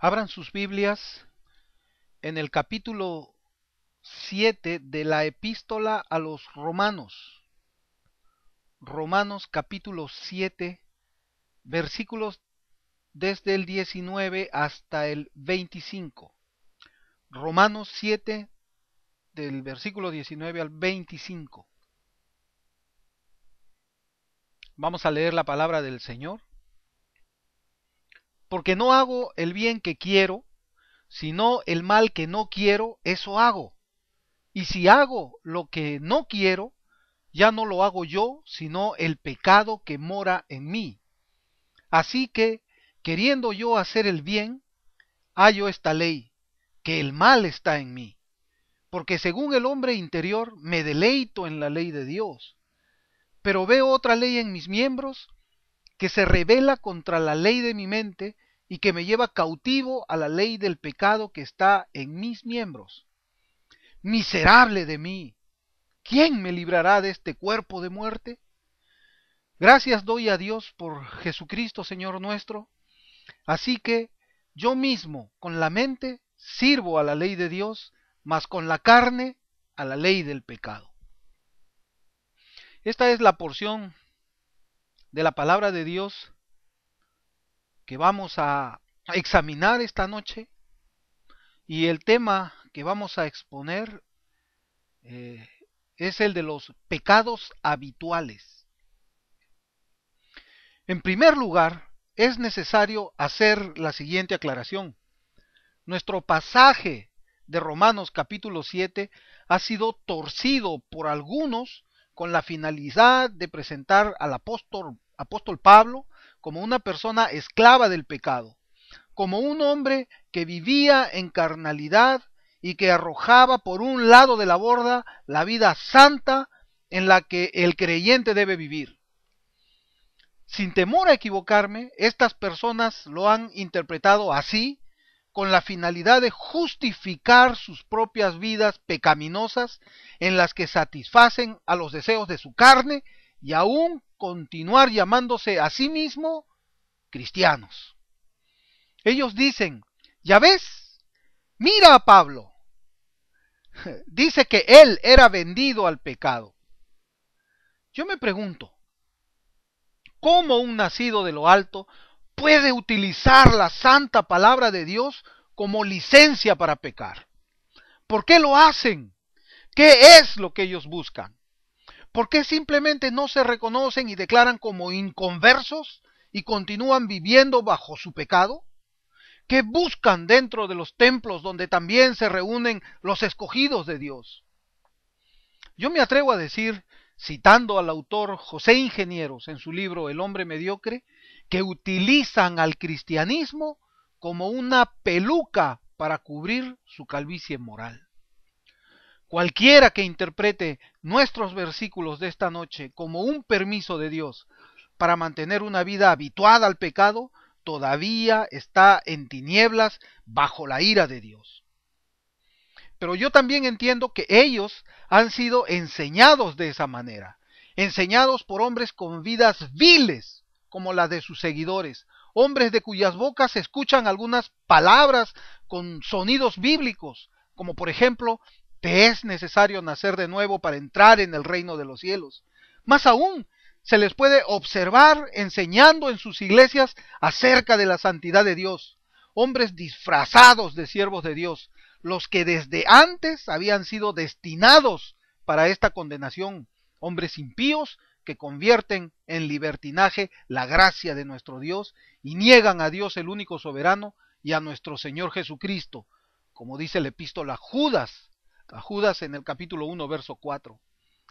Abran sus Biblias en el capítulo 7 de la epístola a los Romanos. Romanos capítulo 7, versículos desde el 19 hasta el 25. Romanos 7, del versículo 19 al 25. Vamos a leer la palabra del Señor. Porque no hago el bien que quiero, sino el mal que no quiero, eso hago. Y si hago lo que no quiero, ya no lo hago yo, sino el pecado que mora en mí. Así que, queriendo yo hacer el bien, hallo esta ley, que el mal está en mí. Porque según el hombre interior, me deleito en la ley de Dios. Pero veo otra ley en mis miembros, que se rebela contra la ley de mi mente, y que me lleva cautivo a la ley del pecado que está en mis miembros. Miserable de mí, ¿quién me librará de este cuerpo de muerte? Gracias doy a Dios por Jesucristo Señor nuestro. Así que yo mismo con la mente sirvo a la ley de Dios, mas con la carne a la ley del pecado. Esta es la porción de la palabra de Dios que vamos a examinar esta noche, y el tema que vamos a exponer es el de los pecados habituales. En primer lugar, es necesario hacer la siguiente aclaración. Nuestro pasaje de Romanos capítulo 7 ha sido torcido por algunos con la finalidad de presentar al apóstol Pablo como una persona esclava del pecado, como un hombre que vivía en carnalidad y que arrojaba por un lado de la borda la vida santa en la que el creyente debe vivir. Sin temor a equivocarme, estas personas lo han interpretado así, con la finalidad de justificar sus propias vidas pecaminosas en las que satisfacen a los deseos de su carne y aún continuar llamándose a sí mismo cristianos. Ellos dicen, ya ves, mira a Pablo, dice que él era vendido al pecado. Yo me pregunto, ¿cómo un nacido de lo alto puede utilizar la santa palabra de Dios como licencia para pecar? ¿Por qué lo hacen? ¿Qué es lo que ellos buscan? ¿Por qué simplemente no se reconocen y declaran como inconversos y continúan viviendo bajo su pecado? ¿Qué buscan dentro de los templos donde también se reúnen los escogidos de Dios? Yo me atrevo a decir, citando al autor José Ingenieros en su libro El hombre mediocre, que utilizan al cristianismo como una peluca para cubrir su calvicie moral. Cualquiera que interprete nuestros versículos de esta noche como un permiso de Dios para mantener una vida habituada al pecado, todavía está en tinieblas bajo la ira de Dios. Pero yo también entiendo que ellos han sido enseñados de esa manera, enseñados por hombres con vidas viles como las de sus seguidores, hombres de cuyas bocas se escuchan algunas palabras con sonidos bíblicos, como por ejemplo, te es necesario nacer de nuevo para entrar en el reino de los cielos. Más aún, se les puede observar enseñando en sus iglesias acerca de la santidad de Dios, hombres disfrazados de siervos de Dios, los que desde antes habían sido destinados para esta condenación, hombres impíos que convierten en libertinaje la gracia de nuestro Dios y niegan a Dios el único soberano y a nuestro Señor Jesucristo, como dice la epístola a Judas en el capítulo 1, verso 4.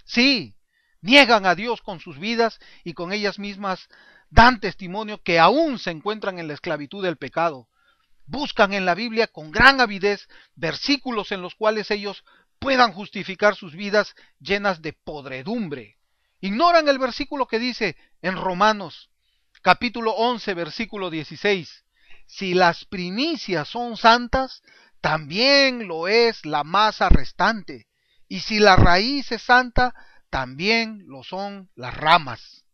Sí, niegan a Dios con sus vidas y con ellas mismas dan testimonio que aún se encuentran en la esclavitud del pecado. Buscan en la Biblia con gran avidez versículos en los cuales ellos puedan justificar sus vidas llenas de podredumbre. Ignoran el versículo que dice en Romanos capítulo 11 versículo 16, si las primicias son santas, también lo es la masa restante, y si la raíz es santa, también lo son las ramas.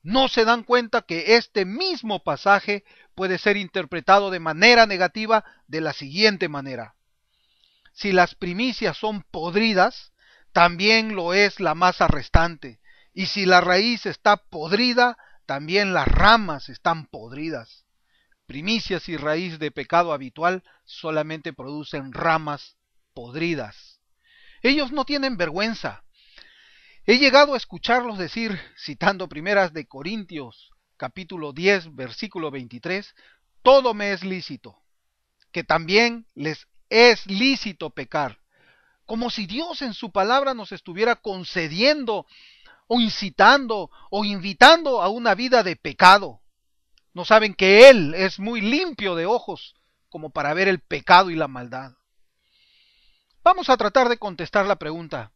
No se dan cuenta que este mismo pasaje puede ser interpretado de manera negativa de la siguiente manera. Si las primicias son podridas, también lo es la masa restante. Y si la raíz está podrida, también las ramas están podridas. Primicias y raíz de pecado habitual solamente producen ramas podridas. Ellos no tienen vergüenza. He llegado a escucharlos decir, citando primeras de Corintios, capítulo 10, versículo 23, todo me es lícito, que también les es lícito pecar, como si Dios en su palabra nos estuviera concediendo o incitando o invitando a una vida de pecado. No saben que Él es muy limpio de ojos como para ver el pecado y la maldad. Vamos a tratar de contestar la pregunta.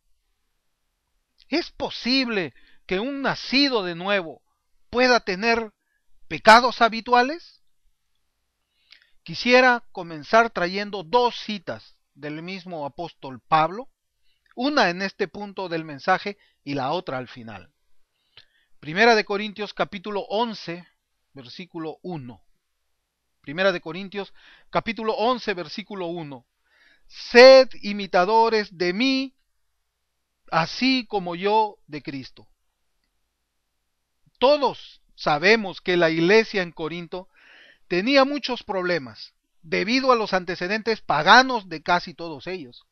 ¿Es posible que un nacido de nuevo pueda tener pecados habituales? Quisiera comenzar trayendo dos citas del mismo apóstol Pablo, una en este punto del mensaje y la otra al final. Primera de Corintios capítulo 11, versículo 1. Primera de Corintios capítulo 11, versículo 1. Sed imitadores de mí, así como yo de Cristo. Todos sabemos que la iglesia en Corinto tenía muchos problemas debido a los antecedentes paganos de casi todos ellos.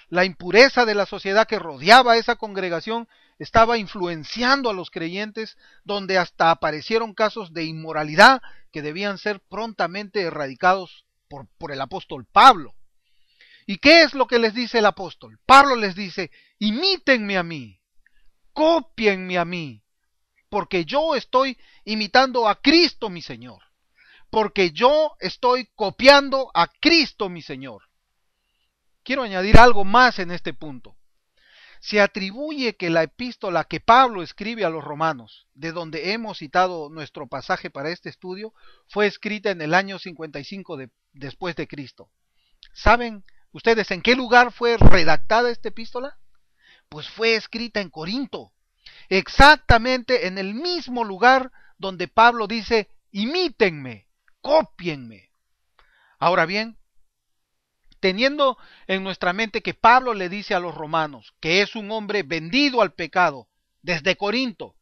La impureza de la sociedad que rodeaba a esa congregación estaba influenciando a los creyentes, donde hasta aparecieron casos de inmoralidad que debían ser prontamente erradicados por el apóstol Pablo. ¿Y qué es lo que les dice el apóstol? Pablo les dice, imítenme a mí, cópienme a mí, porque yo estoy imitando a Cristo mi Señor, porque yo estoy copiando a Cristo mi Señor. Quiero añadir algo más en este punto. Se atribuye que la epístola que Pablo escribe a los romanos, de donde hemos citado nuestro pasaje para este estudio, fue escrita en el año 55 después de Cristo. ¿Saben ustedes en qué lugar fue redactada esta epístola? Pues fue escrita en Corinto, exactamente en el mismo lugar donde Pablo dice, imítenme, cópienme. Ahora bien, teniendo en nuestra mente que Pablo le dice a los romanos que es un hombre vendido al pecado desde Corinto,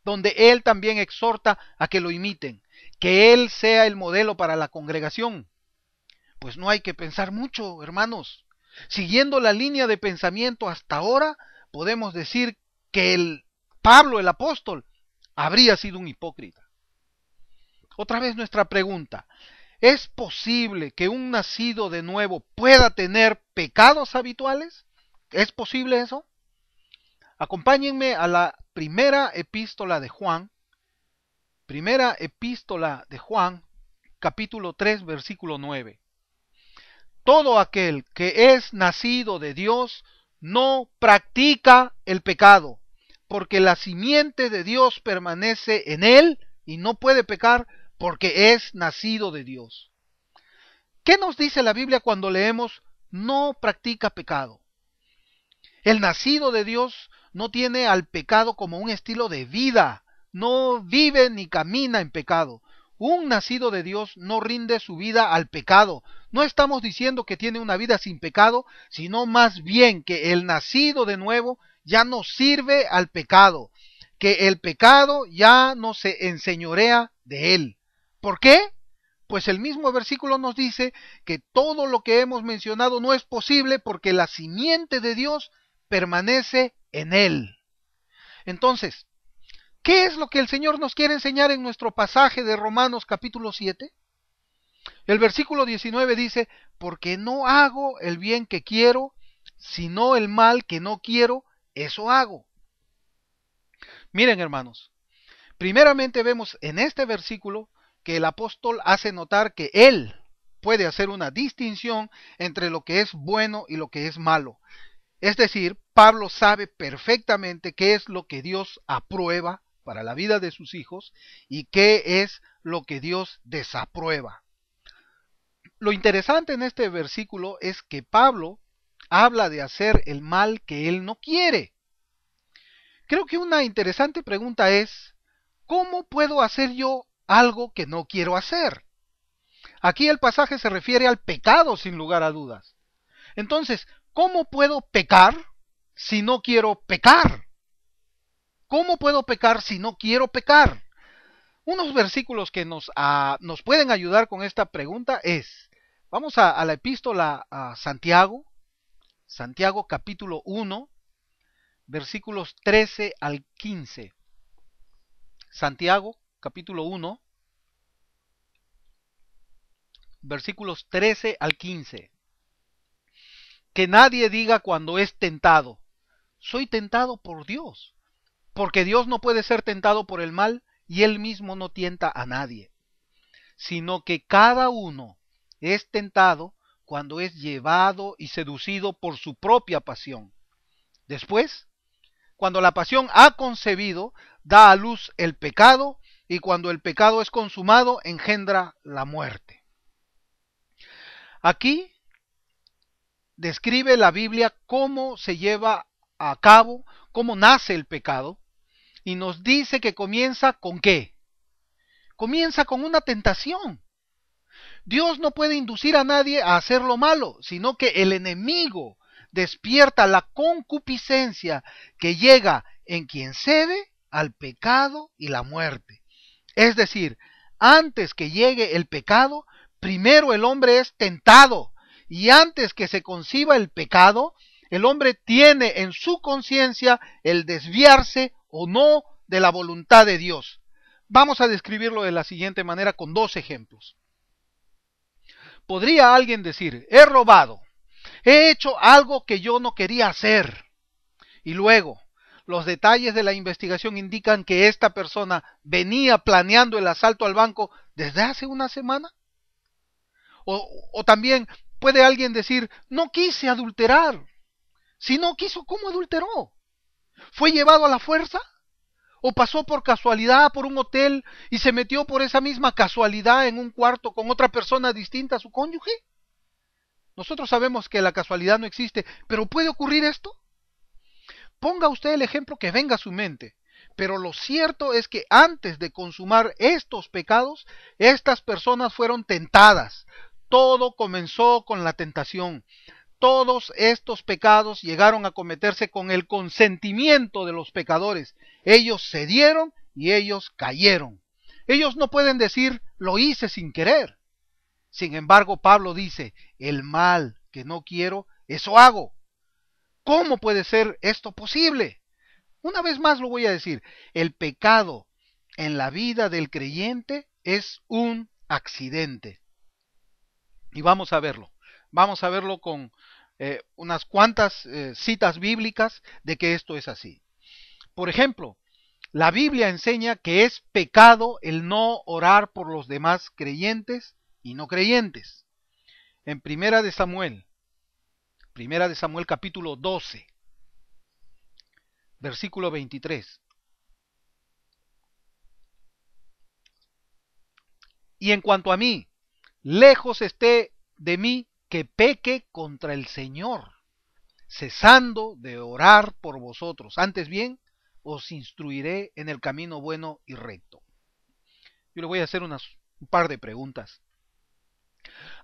donde él también exhorta a que lo imiten, que él sea el modelo para la congregación, pues no hay que pensar mucho, hermanos. Siguiendo la línea de pensamiento hasta ahora, podemos decir que Pablo, el apóstol, habría sido un hipócrita. Otra vez nuestra pregunta. ¿Es posible que un nacido de nuevo pueda tener pecados habituales? ¿Es posible eso? Acompáñenme a la primera epístola de Juan, capítulo 3, versículo 9. Todo aquel que es nacido de Dios no practica el pecado, porque la simiente de Dios permanece en él y no puede pecar porque es nacido de Dios. ¿Qué nos dice la Biblia cuando leemos no practica pecado? El nacido de Dios no tiene al pecado como un estilo de vida, no vive ni camina en pecado. Un nacido de Dios no rinde su vida al pecado. No estamos diciendo que tiene una vida sin pecado, sino más bien que el nacido de nuevo ya no sirve al pecado, que el pecado ya no se enseñorea de él. ¿Por qué? Pues el mismo versículo nos dice que todo lo que hemos mencionado no es posible porque la simiente de Dios permanece en él. Entonces, ¿qué es lo que el Señor nos quiere enseñar en nuestro pasaje de Romanos capítulo 7? El versículo 19 dice, porque no hago el bien que quiero, sino el mal que no quiero, eso hago. Miren, hermanos, primeramente vemos en este versículo que el apóstol hace notar que él puede hacer una distinción entre lo que es bueno y lo que es malo. Es decir, Pablo sabe perfectamente qué es lo que Dios aprueba para la vida de sus hijos y qué es lo que Dios desaprueba. Lo interesante en este versículo es que Pablo habla de hacer el mal que él no quiere. Creo que una interesante pregunta es, ¿cómo puedo hacer yo algo que no quiero hacer? Aquí el pasaje se refiere al pecado sin lugar a dudas. Entonces, ¿cómo puedo pecar si no quiero pecar? ¿Cómo puedo pecar si no quiero pecar? Unos versículos que nos pueden ayudar con esta pregunta vamos a la epístola a Santiago, Santiago capítulo 1, versículos 13 al 15. Santiago capítulo 1, versículos 13 al 15. Que nadie diga cuando es tentado, soy tentado por Dios, porque Dios no puede ser tentado por el mal y él mismo no tienta a nadie, sino que cada uno es tentado cuando es llevado y seducido por su propia pasión. Después, cuando la pasión ha concebido, da a luz el pecado, y cuando el pecado es consumado, engendra la muerte. Aquí describe la Biblia cómo se lleva a cabo, cómo nace el pecado, y nos dice que comienza ¿con qué? Comienza con una tentación. Dios no puede inducir a nadie a hacer lo malo, sino que el enemigo despierta la concupiscencia que llega en quien cede al pecado y la muerte. Es decir, antes que llegue el pecado, primero el hombre es tentado, y antes que se conciba el pecado, el hombre tiene en su conciencia el desviarse o no de la voluntad de Dios. Vamos a describirlo de la siguiente manera con dos ejemplos. Podría alguien decir, he robado, he hecho algo que yo no quería hacer, y luego los detalles de la investigación indican que esta persona venía planeando el asalto al banco desde hace una semana. O también puede alguien decir, no quise adulterar. Si no quiso, ¿cómo adulteró? ¿Fue llevado a la fuerza? ¿O pasó por casualidad por un hotel y se metió por esa misma casualidad en un cuarto con otra persona distinta a su cónyuge? Nosotros sabemos que la casualidad no existe, pero ¿puede ocurrir esto? Ponga usted el ejemplo que venga a su mente, pero lo cierto es que antes de consumar estos pecados, estas personas fueron tentadas. Todo comenzó con la tentación. Todos estos pecados llegaron a cometerse con el consentimiento de los pecadores. Ellos cedieron y ellos cayeron. Ellos no pueden decir, lo hice sin querer. Sin embargo, Pablo dice, el mal que no quiero, eso hago. ¿Cómo puede ser esto posible? Una vez más lo voy a decir, el pecado en la vida del creyente es un accidente. Y vamos a verlo. Vamos a verlo con unas cuantas citas bíblicas de que esto es así. Por ejemplo, la Biblia enseña que es pecado el no orar por los demás creyentes y no creyentes. En Primera de Samuel capítulo 12, versículo 23. Y en cuanto a mí, lejos esté de mí que peque contra el Señor, cesando de orar por vosotros. Antes bien, os instruiré en el camino bueno y recto. Yo le voy a hacer un par de preguntas.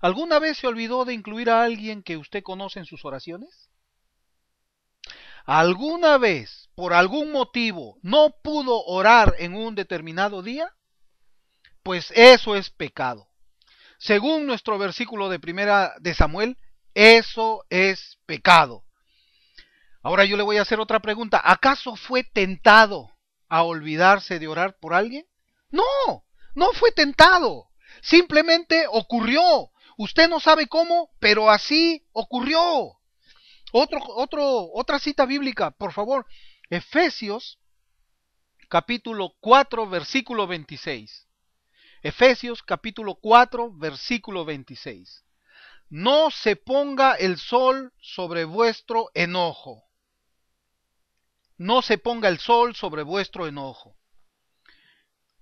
¿Alguna vez se olvidó de incluir a alguien que usted conoce en sus oraciones? ¿Alguna vez, por algún motivo, no pudo orar en un determinado día? Pues eso es pecado. Según nuestro versículo de Primera de Samuel, eso es pecado. Ahora yo le voy a hacer otra pregunta. ¿Acaso fue tentado a olvidarse de orar por alguien? No, no fue tentado. Simplemente ocurrió. Usted no sabe cómo, pero así ocurrió. Otra cita bíblica, por favor. Efesios capítulo 4, versículo 26. Efesios capítulo 4, versículo 26. No se ponga el sol sobre vuestro enojo. No se ponga el sol sobre vuestro enojo.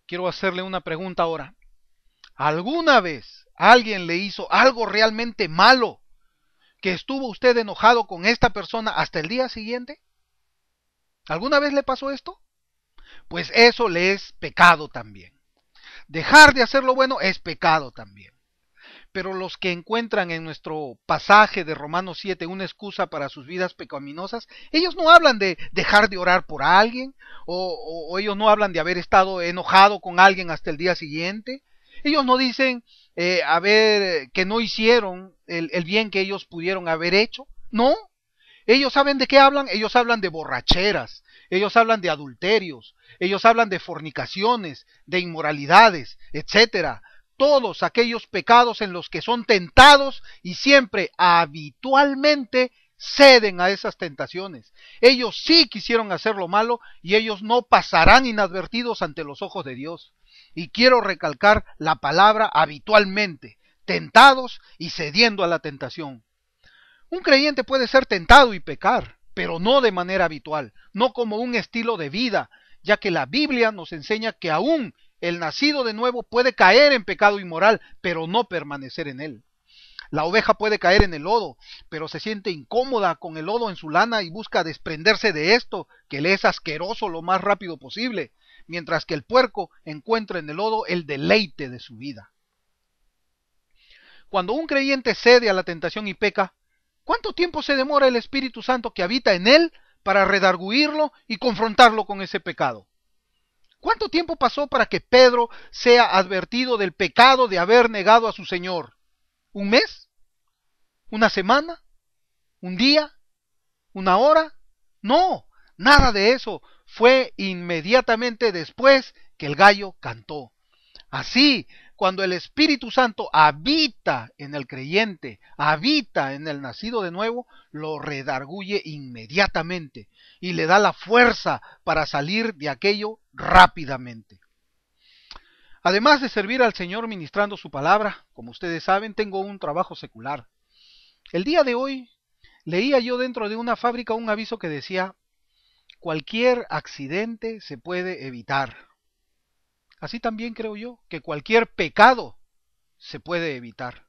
Quiero hacerle una pregunta ahora. ¿Alguna vez alguien le hizo algo realmente malo que estuvo usted enojado con esta persona hasta el día siguiente? ¿Alguna vez le pasó esto? Pues eso le es pecado también. Dejar de hacer lo bueno es pecado también. Pero los que encuentran en nuestro pasaje de Romanos 7 una excusa para sus vidas pecaminosas, ellos no hablan de dejar de orar por alguien, o ellos no hablan de haber estado enojado con alguien hasta el día siguiente. Ellos no dicen que no hicieron el bien que ellos pudieron haber hecho. No, ellos saben de qué hablan. Ellos hablan de borracheras, ellos hablan de adulterios, ellos hablan de fornicaciones, de inmoralidades, etcétera. Todos aquellos pecados en los que son tentados y siempre habitualmente ceden a esas tentaciones. Ellos sí quisieron hacer lo malo y ellos no pasarán inadvertidos ante los ojos de Dios. Y quiero recalcar la palabra habitualmente, tentados y cediendo a la tentación. Un creyente puede ser tentado y pecar, pero no de manera habitual, no como un estilo de vida, ya que la Biblia nos enseña que aún el nacido de nuevo puede caer en pecado inmoral, pero no permanecer en él. La oveja puede caer en el lodo, pero se siente incómoda con el lodo en su lana y busca desprenderse de esto, que le es asqueroso lo más rápido posible, mientras que el puerco encuentra en el lodo el deleite de su vida. Cuando un creyente cede a la tentación y peca, ¿cuánto tiempo se demora el Espíritu Santo que habita en él para redarguirlo y confrontarlo con ese pecado? ¿Cuánto tiempo pasó para que Pedro sea advertido del pecado de haber negado a su Señor? ¿Un mes? ¿Una semana? ¿Un día? ¿Una hora? No, nada de eso. Fue inmediatamente después que el gallo cantó. Así, cuando el Espíritu Santo habita en el creyente, habita en el nacido de nuevo, lo redarguye inmediatamente y le da la fuerza para salir de aquello rápidamente. Además de servir al Señor ministrando su palabra, como ustedes saben, tengo un trabajo secular. El día de hoy leía yo dentro de una fábrica un aviso que decía: cualquier accidente se puede evitar. Así también creo yo que cualquier pecado se puede evitar.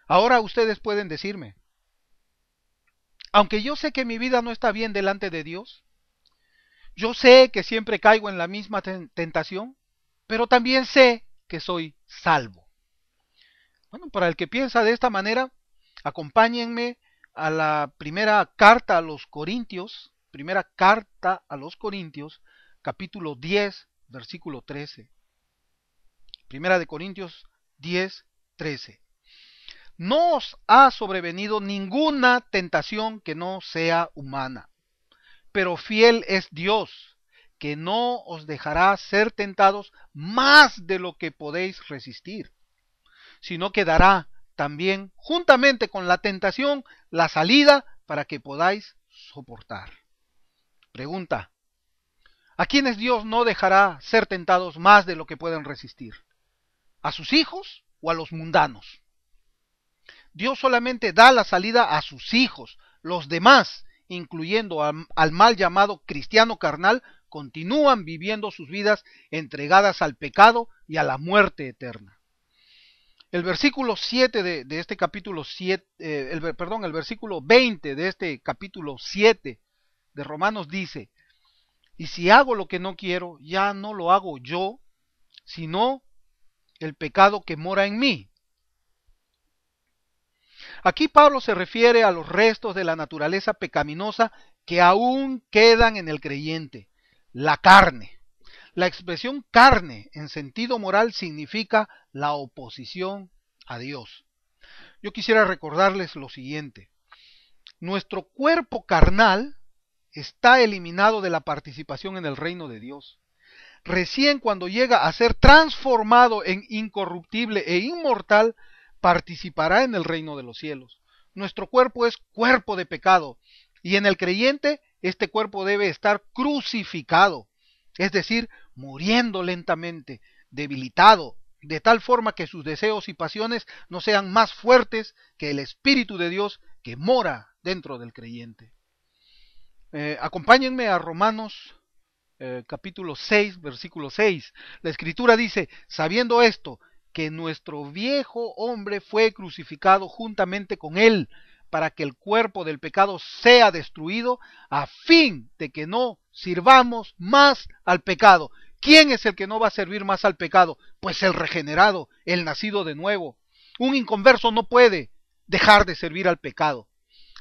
Ahora ustedes pueden decirme, aunque yo sé que mi vida no está bien delante de Dios, yo sé que siempre caigo en la misma tentación, pero también sé que soy salvo. Bueno, para el que piensa de esta manera, acompáñenme a la primera carta a los Corintios, capítulo 10, versículo 13. Primera de Corintios 10, 13. No os ha sobrevenido ninguna tentación que no sea humana, pero fiel es Dios, que no os dejará ser tentados más de lo que podéis resistir, sino que dará también, juntamente con la tentación, la salida para que podáis soportar. Pregunta: ¿a quiénes Dios no dejará ser tentados más de lo que pueden resistir? ¿A sus hijos o a los mundanos? Dios solamente da la salida a sus hijos. Los demás, incluyendo al mal llamado cristiano carnal, continúan viviendo sus vidas entregadas al pecado y a la muerte eterna. El versículo 7 de este capítulo 7, el versículo 20 de este capítulo 7 de Romanos dice: y si hago lo que no quiero, ya no lo hago yo, sino el pecado que mora en mí. Aquí Pablo se refiere a los restos de la naturaleza pecaminosa que aún quedan en el creyente, la carne. La expresión carne en sentido moral significa la oposición a Dios. Yo quisiera recordarles lo siguiente: nuestro cuerpo carnal está eliminado de la participación en el reino de Dios. Recién cuando llega a ser transformado en incorruptible e inmortal, participará en el reino de los cielos. Nuestro cuerpo es cuerpo de pecado, y en el creyente este cuerpo debe estar crucificado, es decir, muriendo lentamente, debilitado, de tal forma que sus deseos y pasiones no sean más fuertes que el Espíritu de Dios que mora dentro del creyente. Acompáñenme a Romanos capítulo 6, versículo 6. La Escritura dice: sabiendo esto, que nuestro viejo hombre fue crucificado juntamente con él, para que el cuerpo del pecado sea destruido, a fin de que no sirvamos más al pecado. ¿Quién es el que no va a servir más al pecado? Pues el regenerado, el nacido de nuevo. Un inconverso no puede dejar de servir al pecado.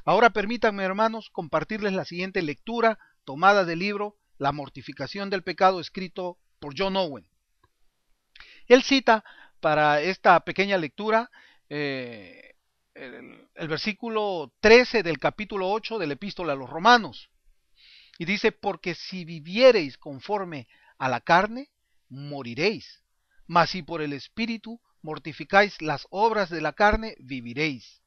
Ahora permítanme, hermanos, compartirles la siguiente lectura tomada del libro La mortificación del pecado, escrito por John Owen. Él cita para esta pequeña lectura el versículo 13 del capítulo 8 de la epístola a los Romanos. Y dice, porque si viviereis conforme a la carne, moriréis. Mas si por el Espíritu mortificáis las obras de la carne, viviréis.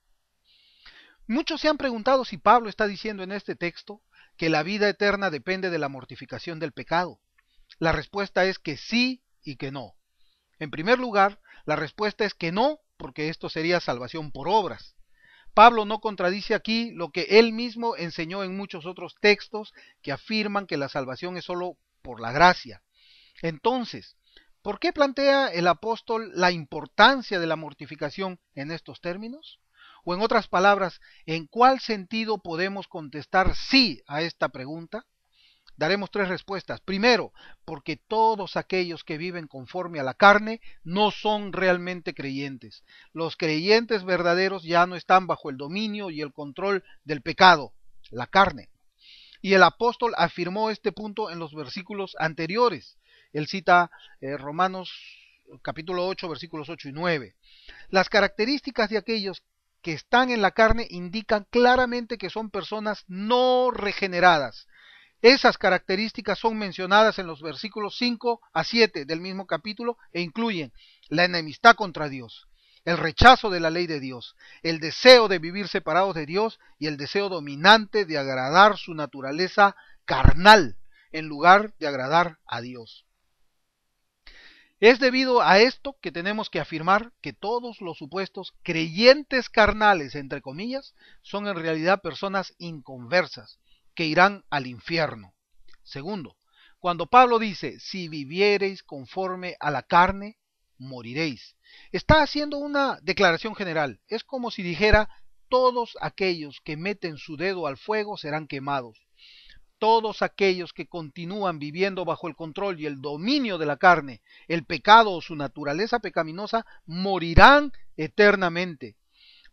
Muchos se han preguntado si Pablo está diciendo en este texto que la vida eterna depende de la mortificación del pecado. La respuesta es que sí y que no. En primer lugar, la respuesta es que no, porque esto sería salvación por obras. Pablo no contradice aquí lo que él mismo enseñó en muchos otros textos que afirman que la salvación es solo por la gracia. Entonces, ¿por qué plantea el apóstol la importancia de la mortificación en estos términos? O en otras palabras, ¿en cuál sentido podemos contestar sí a esta pregunta? Daremos tres respuestas. Primero, porque todos aquellos que viven conforme a la carne no son realmente creyentes. Los creyentes verdaderos ya no están bajo el dominio y el control del pecado, la carne. Y el apóstol afirmó este punto en los versículos anteriores. Él cita Romanos capítulo 8, versículos 8 y 9. Las características de aquellos que están en la carne indican claramente que son personas no regeneradas. Esas características son mencionadas en los versículos 5 a 7 del mismo capítulo e incluyen la enemistad contra Dios, el rechazo de la ley de Dios, el deseo de vivir separados de Dios y el deseo dominante de agradar su naturaleza carnal en lugar de agradar a Dios. Es debido a esto que tenemos que afirmar que todos los supuestos creyentes carnales, entre comillas, son en realidad personas inconversas, que irán al infierno. Segundo, cuando Pablo dice, si viviereis conforme a la carne, moriréis, está haciendo una declaración general. Es como si dijera, todos aquellos que meten su dedo al fuego serán quemados. Todos aquellos que continúan viviendo bajo el control y el dominio de la carne, el pecado o su naturaleza pecaminosa, morirán eternamente,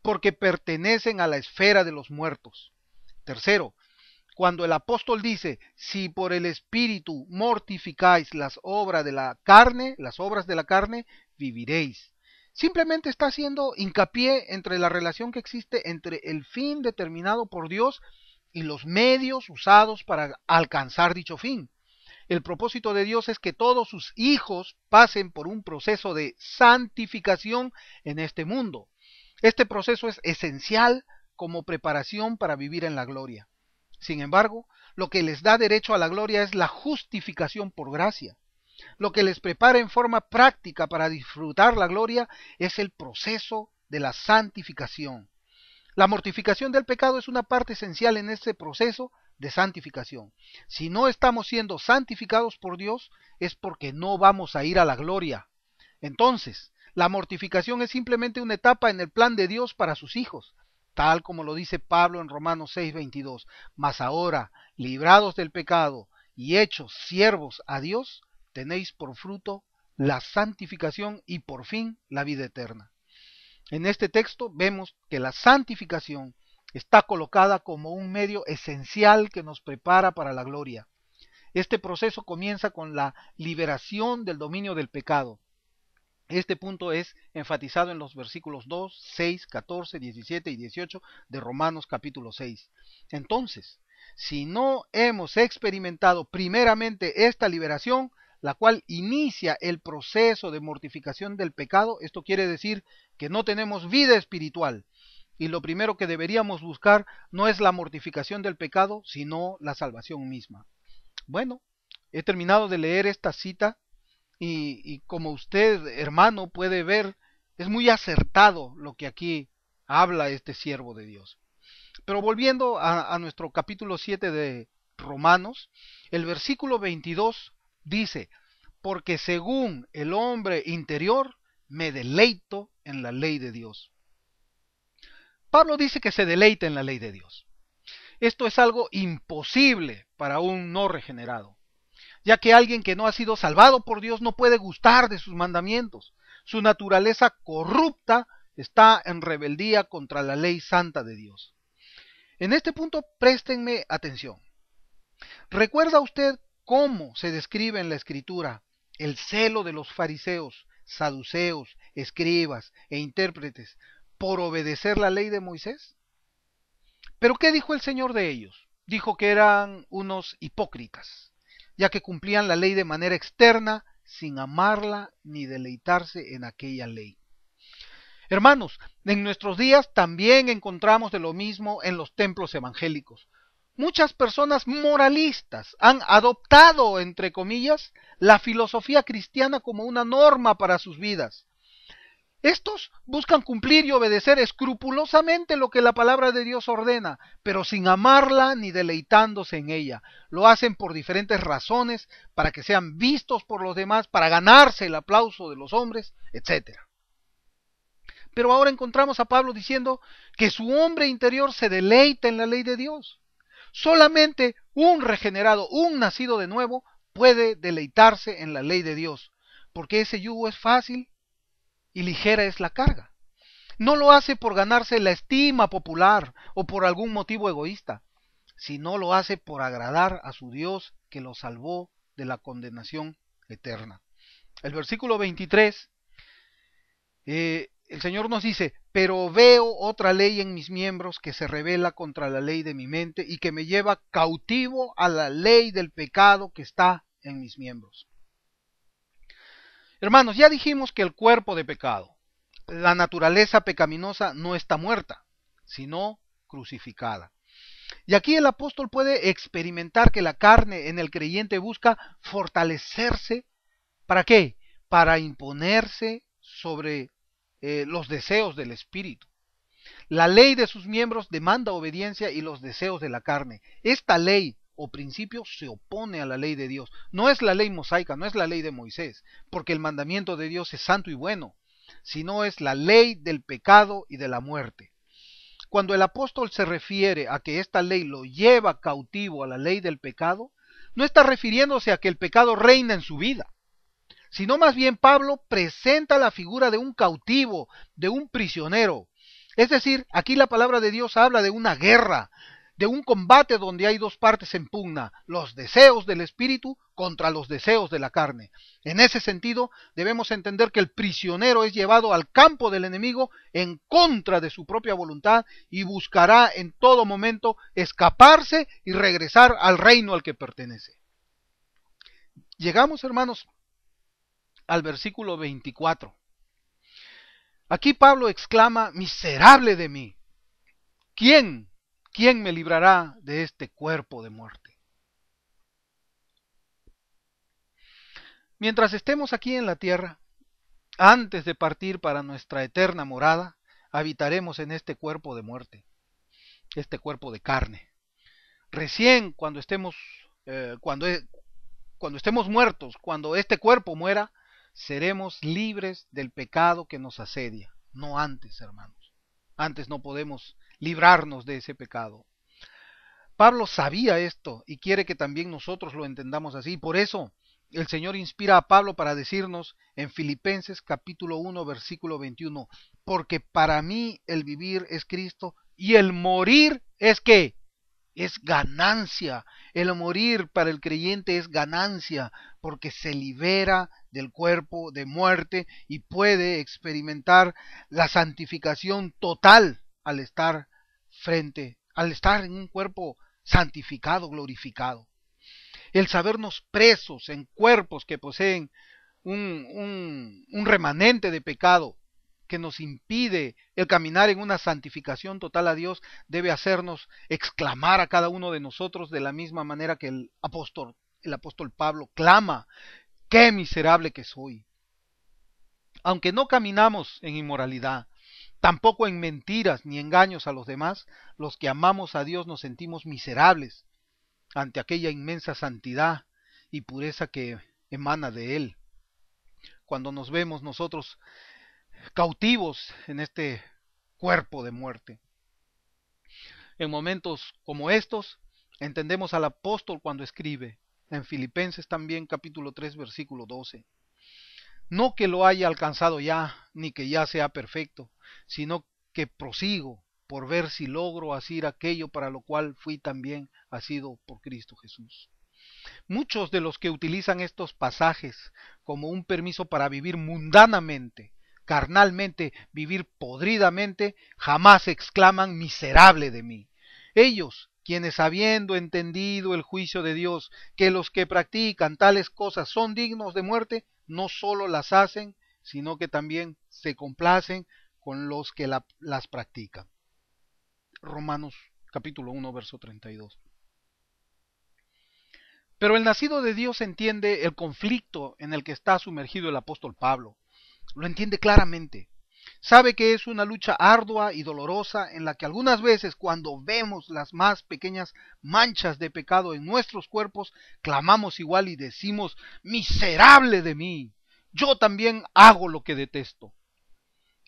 porque pertenecen a la esfera de los muertos. Tercero, cuando el apóstol dice, si por el Espíritu mortificáis las obras de la carne, viviréis. Simplemente está haciendo hincapié entre la relación que existe entre el fin determinado por Dios y los medios usados para alcanzar dicho fin. El propósito de Dios es que todos sus hijos pasen por un proceso de santificación en este mundo. Este proceso es esencial como preparación para vivir en la gloria. Sin embargo, lo que les da derecho a la gloria es la justificación por gracia. Lo que les prepara en forma práctica para disfrutar la gloria es el proceso de la santificación. La mortificación del pecado es una parte esencial en este proceso de santificación. Si no estamos siendo santificados por Dios, es porque no vamos a ir a la gloria. Entonces, la mortificación es simplemente una etapa en el plan de Dios para sus hijos, tal como lo dice Pablo en Romanos 6:22. Mas ahora, librados del pecado y hechos siervos a Dios, tenéis por fruto la santificación y por fin la vida eterna. En este texto vemos que la santificación está colocada como un medio esencial que nos prepara para la gloria. Este proceso comienza con la liberación del dominio del pecado. Este punto es enfatizado en los versículos 2, 6, 14, 17 y 18 de Romanos capítulo 6. Entonces, si no hemos experimentado primeramente esta liberación, la cual inicia el proceso de mortificación del pecado, esto quiere decir que no tenemos vida espiritual. Y lo primero que deberíamos buscar no es la mortificación del pecado, sino la salvación misma. Bueno, he terminado de leer esta cita y como usted, hermano, puede ver, es muy acertado lo que aquí habla este siervo de Dios. Pero volviendo a nuestro capítulo 7 de Romanos, el versículo 22 dice, porque según el hombre interior me deleito en la ley de Dios. Pablo dice que se deleita en la ley de Dios. Esto es algo imposible para un no regenerado, ya que alguien que no ha sido salvado por Dios no puede gustar de sus mandamientos. Su naturaleza corrupta está en rebeldía contra la ley santa de Dios. En este punto préstenme atención. ¿Recuerda usted cómo se describe en la Escritura el celo de los fariseos, saduceos, escribas e intérpretes por obedecer la ley de Moisés? ¿Pero qué dijo el Señor de ellos? Dijo que eran unos hipócritas, ya que cumplían la ley de manera externa, sin amarla ni deleitarse en aquella ley. Hermanos, en nuestros días también encontramos de lo mismo en los templos evangélicos. Muchas personas moralistas han adoptado, entre comillas, la filosofía cristiana como una norma para sus vidas. Estos buscan cumplir y obedecer escrupulosamente lo que la palabra de Dios ordena, pero sin amarla ni deleitándose en ella. Lo hacen por diferentes razones, para que sean vistos por los demás, para ganarse el aplauso de los hombres, etc. Pero ahora encontramos a Pablo diciendo que su hombre interior se deleita en la ley de Dios. Solamente un regenerado, un nacido de nuevo, puede deleitarse en la ley de Dios, porque ese yugo es fácil y ligera es la carga. No lo hace por ganarse la estima popular o por algún motivo egoísta, sino lo hace por agradar a su Dios que lo salvó de la condenación eterna. El versículo 23, el Señor nos dice: pero veo otra ley en mis miembros que se rebela contra la ley de mi mente y que me lleva cautivo a la ley del pecado que está en mis miembros. Hermanos, ya dijimos que el cuerpo de pecado, la naturaleza pecaminosa, no está muerta, sino crucificada. Y aquí el apóstol puede experimentar que la carne en el creyente busca fortalecerse. ¿Para qué? Para imponerse sobre los deseos del espíritu. La ley de sus miembros demanda obediencia y los deseos de la carne. Esta ley o principio se opone a la ley de Dios. No es la ley mosaica, no es la ley de Moisés, porque el mandamiento de Dios es santo y bueno, sino es la ley del pecado y de la muerte. Cuando el apóstol se refiere a que esta ley lo lleva cautivo a la ley del pecado, no está refiriéndose a que el pecado reina en su vida, sino más bien Pablo presenta la figura de un cautivo, de un prisionero. Es decir, aquí la palabra de Dios habla de una guerra, de un combate donde hay dos partes en pugna, los deseos del espíritu contra los deseos de la carne. En ese sentido, debemos entender que el prisionero es llevado al campo del enemigo en contra de su propia voluntad y buscará en todo momento escaparse y regresar al reino al que pertenece. Llegamos, hermanos, al versículo 24. Aquí Pablo exclama: miserable de mí. ¿Quién me librará de este cuerpo de muerte? Mientras estemos aquí en la tierra, antes de partir para nuestra eterna morada, habitaremos en este cuerpo de muerte, este cuerpo de carne. Recién cuando estemos muertos, cuando este cuerpo muera, seremos libres del pecado que nos asedia. No antes, hermanos. Antes no podemos librarnos de ese pecado. Pablo sabía esto y quiere que también nosotros lo entendamos así. Por eso el Señor inspira a Pablo para decirnos en Filipenses capítulo 1 versículo 21: porque para mí el vivir es Cristo y el morir es ¿qué? Es ganancia. El morir para el creyente es ganancia, porque se libera del cuerpo de muerte y puede experimentar la santificación total al estar en un cuerpo santificado, glorificado. El sabernos presos en cuerpos que poseen un remanente de pecado que nos impide el caminar en una santificación total a Dios, debe hacernos exclamar a cada uno de nosotros de la misma manera que el apóstol Pablo clama: ¡qué miserable que soy! Aunque no caminamos en inmoralidad, tampoco en mentiras ni engaños a los demás, los que amamos a Dios nos sentimos miserables ante aquella inmensa santidad y pureza que emana de Él. Cuando nos vemos nosotros cautivos en este cuerpo de muerte. En momentos como estos, entendemos al apóstol cuando escribe, en Filipenses también capítulo 3 versículo 12: No que lo haya alcanzado ya, ni que ya sea perfecto, sino que prosigo por ver si logro hacer aquello para lo cual fui también asido por Cristo Jesús. Muchos de los que utilizan estos pasajes como un permiso para vivir mundanamente, carnalmente, vivir podridamente, jamás exclaman miserable de mí. Ellos, quienes habiendo entendido el juicio de Dios, que los que practican tales cosas son dignos de muerte, no solo las hacen, sino que también se complacen con los que las practican. Romanos capítulo 1, verso 32. Pero el nacido de Dios entiende el conflicto en el que está sumergido el apóstol Pablo. Lo entiende claramente. Sabe que es una lucha ardua y dolorosa en la que algunas veces cuando vemos las más pequeñas manchas de pecado en nuestros cuerpos, clamamos igual y decimos, miserable de mí, yo también hago lo que detesto.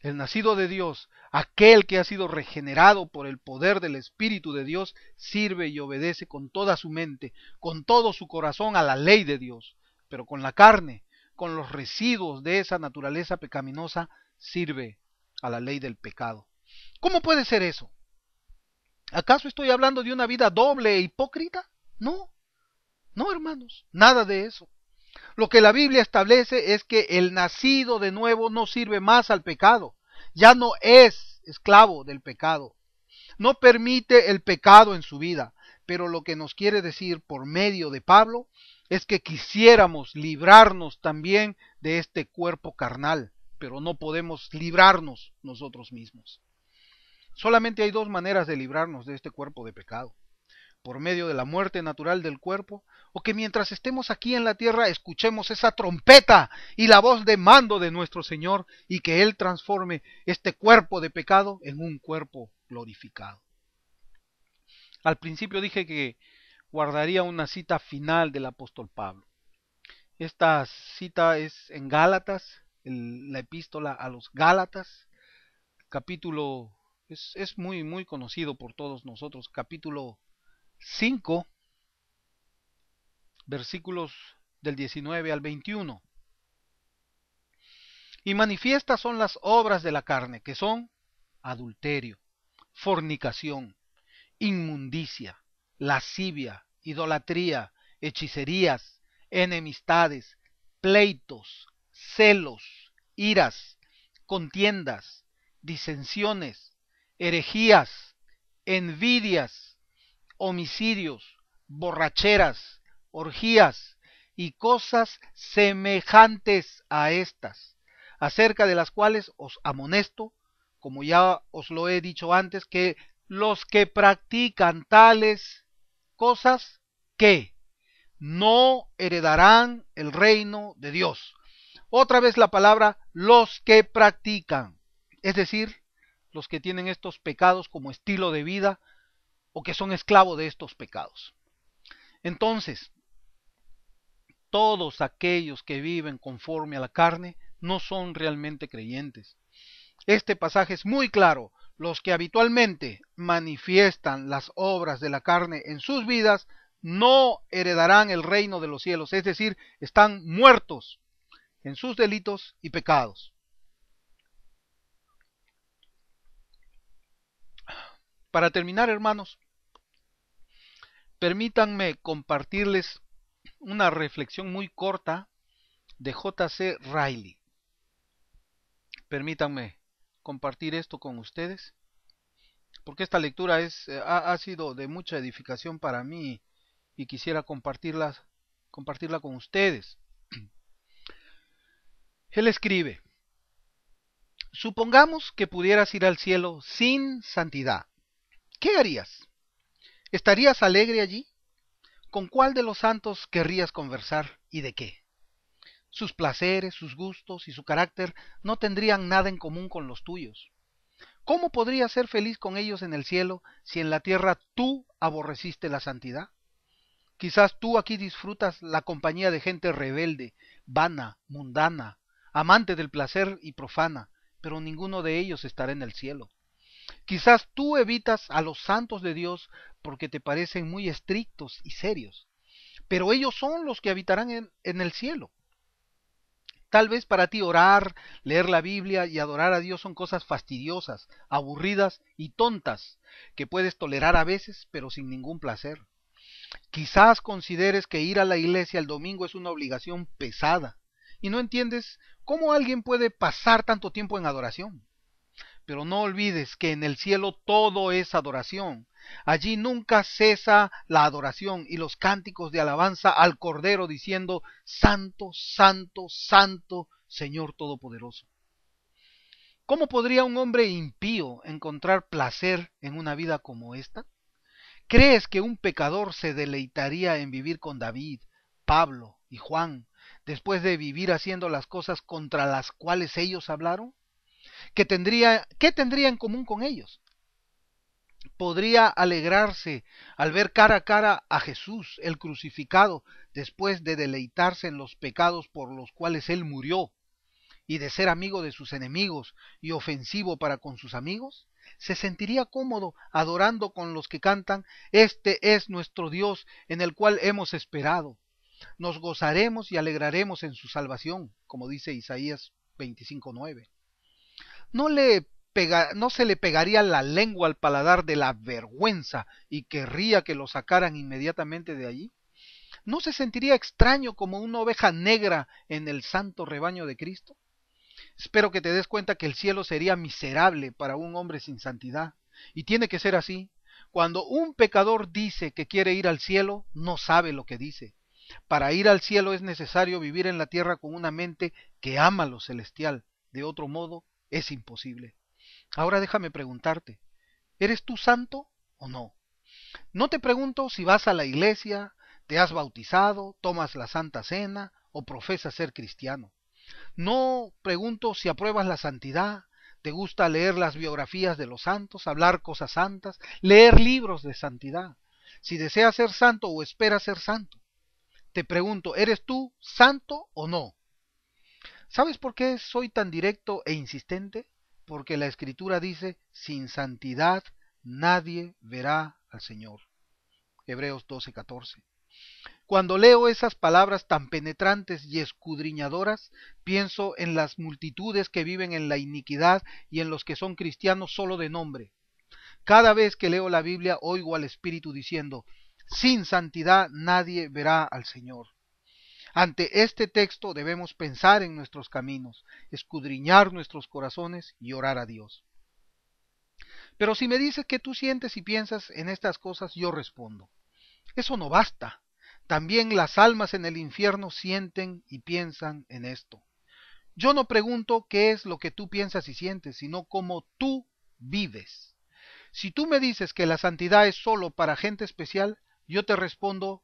El nacido de Dios, aquel que ha sido regenerado por el poder del Espíritu de Dios, sirve y obedece con toda su mente, con todo su corazón a la ley de Dios, pero con la carne, con los residuos de esa naturaleza pecaminosa, sirve a la ley del pecado. ¿Cómo puede ser eso? ¿Acaso estoy hablando de una vida doble e hipócrita? No, no, hermanos, nada de eso. Lo que la Biblia establece es que el nacido de nuevo no sirve más al pecado, ya no es esclavo del pecado, no permite el pecado en su vida, pero lo que nos quiere decir por medio de Pablo es que quisiéramos librarnos también de este cuerpo carnal, pero no podemos librarnos nosotros mismos. Solamente hay dos maneras de librarnos de este cuerpo de pecado: por medio de la muerte natural del cuerpo, o que mientras estemos aquí en la tierra escuchemos esa trompeta y la voz de mando de nuestro Señor y que Él transforme este cuerpo de pecado en un cuerpo glorificado. Al principio dije que guardaría una cita final del apóstol Pablo. Esta cita es en Gálatas, la epístola a los Gálatas, capítulo, es muy conocido por todos nosotros, capítulo 5, versículos del 19 al 21. Y manifiestas son las obras de la carne, que son adulterio, fornicación, inmundicia, lascivia, idolatría, hechicerías, enemistades, pleitos, celos, iras, contiendas, disensiones, herejías, envidias, homicidios, borracheras, orgías y cosas semejantes a estas, acerca de las cuales os amonesto, como ya os lo he dicho antes, que los que practican tales cosas, que no heredarán el reino de Dios. Otra vez la palabra los que practican, es decir, los que tienen estos pecados como estilo de vida o que son esclavos de estos pecados. Entonces, todos aquellos que viven conforme a la carne no son realmente creyentes. Este pasaje es muy claro. Los que habitualmente manifiestan las obras de la carne en sus vidas no heredarán el reino de los cielos, es decir, están muertos en sus delitos y pecados. Para terminar, hermanos, permítanme compartirles una reflexión muy corta de J.C. Riley. Permítanme compartir esto con ustedes, porque esta lectura ha sido de mucha edificación para mí y quisiera compartirla con ustedes. Él escribe: supongamos que pudieras ir al cielo sin santidad. ¿Qué harías? ¿Estarías alegre allí? ¿Con cuál de los santos querrías conversar y de qué? Sus placeres, sus gustos y su carácter no tendrían nada en común con los tuyos. ¿Cómo podrías ser feliz con ellos en el cielo si en la tierra tú aborreciste la santidad? Quizás tú aquí disfrutas la compañía de gente rebelde, vana, mundana, amante del placer y profana, pero ninguno de ellos estará en el cielo. Quizás tú evitas a los santos de Dios porque te parecen muy estrictos y serios, pero ellos son los que habitarán en el cielo. Tal vez para ti orar, leer la Biblia y adorar a Dios son cosas fastidiosas, aburridas y tontas, que puedes tolerar a veces, pero sin ningún placer. Quizás consideres que ir a la iglesia el domingo es una obligación pesada y no entiendes cómo alguien puede pasar tanto tiempo en adoración. Pero no olvides que en el cielo todo es adoración. Allí nunca cesa la adoración y los cánticos de alabanza al Cordero diciendo, Santo, Santo, Santo, Señor Todopoderoso. ¿Cómo podría un hombre impío encontrar placer en una vida como esta? ¿Crees que un pecador se deleitaría en vivir con David, Pablo y Juan después de vivir haciendo las cosas contra las cuales ellos hablaron? ¿Qué tendría en común con ellos? Podría alegrarse al ver cara a cara a Jesús, el crucificado, después de deleitarse en los pecados por los cuales él murió, y de ser amigo de sus enemigos y ofensivo para con sus amigos. ¿Se sentiría cómodo adorando con los que cantan, Este es nuestro Dios en el cual hemos esperado? Nos gozaremos y alegraremos en su salvación, como dice Isaías 25:9. No se le pegaría la lengua al paladar de la vergüenza y querría que lo sacaran inmediatamente de allí. ¿No se sentiría extraño como una oveja negra en el santo rebaño de Cristo? Espero que te des cuenta que el cielo sería miserable para un hombre sin santidad. Y tiene que ser así. Cuando un pecador dice que quiere ir al cielo, no sabe lo que dice. Para ir al cielo es necesario vivir en la tierra con una mente que ama lo celestial. De otro modo, es imposible. Ahora déjame preguntarte, ¿eres tú santo o no? No te pregunto si vas a la iglesia, te has bautizado, tomas la Santa Cena o profesas ser cristiano. No pregunto si apruebas la santidad, te gusta leer las biografías de los santos, hablar cosas santas, leer libros de santidad. Si deseas ser santo o esperas ser santo. Te pregunto, ¿eres tú santo o no? ¿Sabes por qué soy tan directo e insistente? Porque la Escritura dice, sin santidad nadie verá al Señor. Hebreos 12:14. Cuando leo esas palabras tan penetrantes y escudriñadoras, pienso en las multitudes que viven en la iniquidad y en los que son cristianos solo de nombre. Cada vez que leo la Biblia oigo al Espíritu diciendo, sin santidad nadie verá al Señor. Ante este texto debemos pensar en nuestros caminos, escudriñar nuestros corazones y orar a Dios. Pero si me dices que tú sientes y piensas en estas cosas, yo respondo, eso no basta. También las almas en el infierno sienten y piensan en esto. Yo no pregunto qué es lo que tú piensas y sientes, sino cómo tú vives. Si tú me dices que la santidad es solo para gente especial, yo te respondo,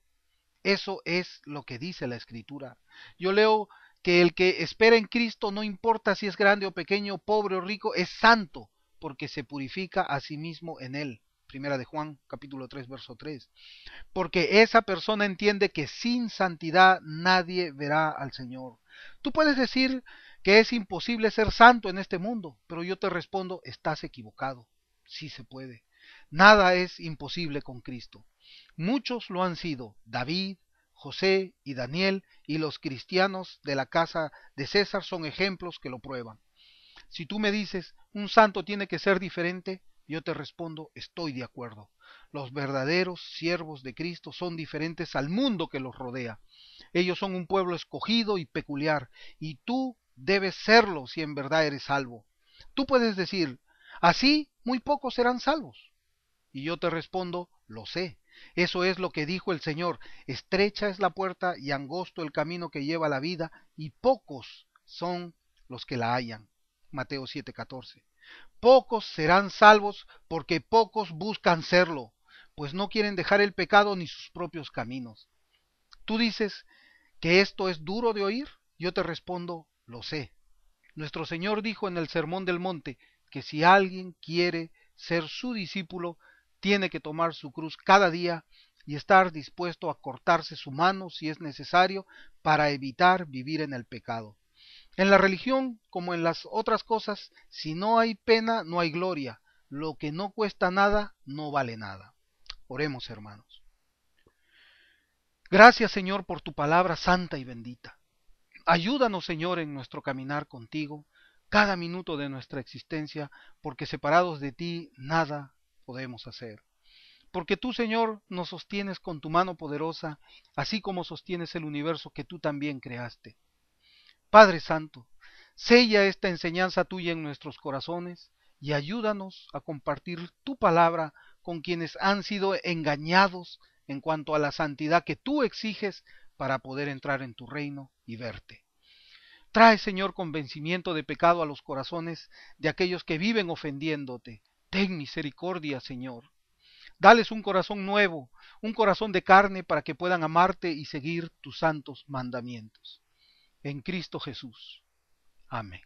eso es lo que dice la Escritura. Yo leo que el que espera en Cristo, no importa si es grande o pequeño, pobre o rico, es santo, porque se purifica a sí mismo en él. Primera de Juan, capítulo 3, verso 3. Porque esa persona entiende que sin santidad nadie verá al Señor. Tú puedes decir que es imposible ser santo en este mundo, pero yo te respondo, estás equivocado. Sí se puede. Nada es imposible con Cristo. Muchos lo han sido, David, José y Daniel, y los cristianos de la casa de César son ejemplos que lo prueban. Si tú me dices, un santo tiene que ser diferente, yo te respondo, estoy de acuerdo. Los verdaderos siervos de Cristo son diferentes al mundo que los rodea. Ellos son un pueblo escogido y peculiar, y tú debes serlo si en verdad eres salvo. Tú puedes decir, así muy pocos serán salvos. Y yo te respondo, lo sé. Eso es lo que dijo el Señor. Estrecha es la puerta y angosto el camino que lleva a la vida, y pocos son los que la hallan. Mateo 7:14. Pocos serán salvos porque pocos buscan serlo, pues no quieren dejar el pecado ni sus propios caminos. Tú dices que esto es duro de oír, yo te respondo, lo sé. Nuestro Señor dijo en el Sermón del Monte que si alguien quiere ser su discípulo, tiene que tomar su cruz cada día y estar dispuesto a cortarse su mano si es necesario para evitar vivir en el pecado. En la religión, como en las otras cosas, si no hay pena, no hay gloria. Lo que no cuesta nada, no vale nada. Oremos, hermanos. Gracias, Señor, por tu palabra santa y bendita. Ayúdanos, Señor, en nuestro caminar contigo, cada minuto de nuestra existencia, porque separados de ti nada podemos hacer. Porque tú, Señor, nos sostienes con tu mano poderosa, así como sostienes el universo que tú también creaste. Padre Santo, sella esta enseñanza tuya en nuestros corazones y ayúdanos a compartir tu palabra con quienes han sido engañados en cuanto a la santidad que tú exiges para poder entrar en tu reino y verte. Trae, Señor, convencimiento de pecado a los corazones de aquellos que viven ofendiéndote. Ten misericordia, Señor. Dales un corazón nuevo, un corazón de carne para que puedan amarte y seguir tus santos mandamientos. En Cristo Jesús. Amén.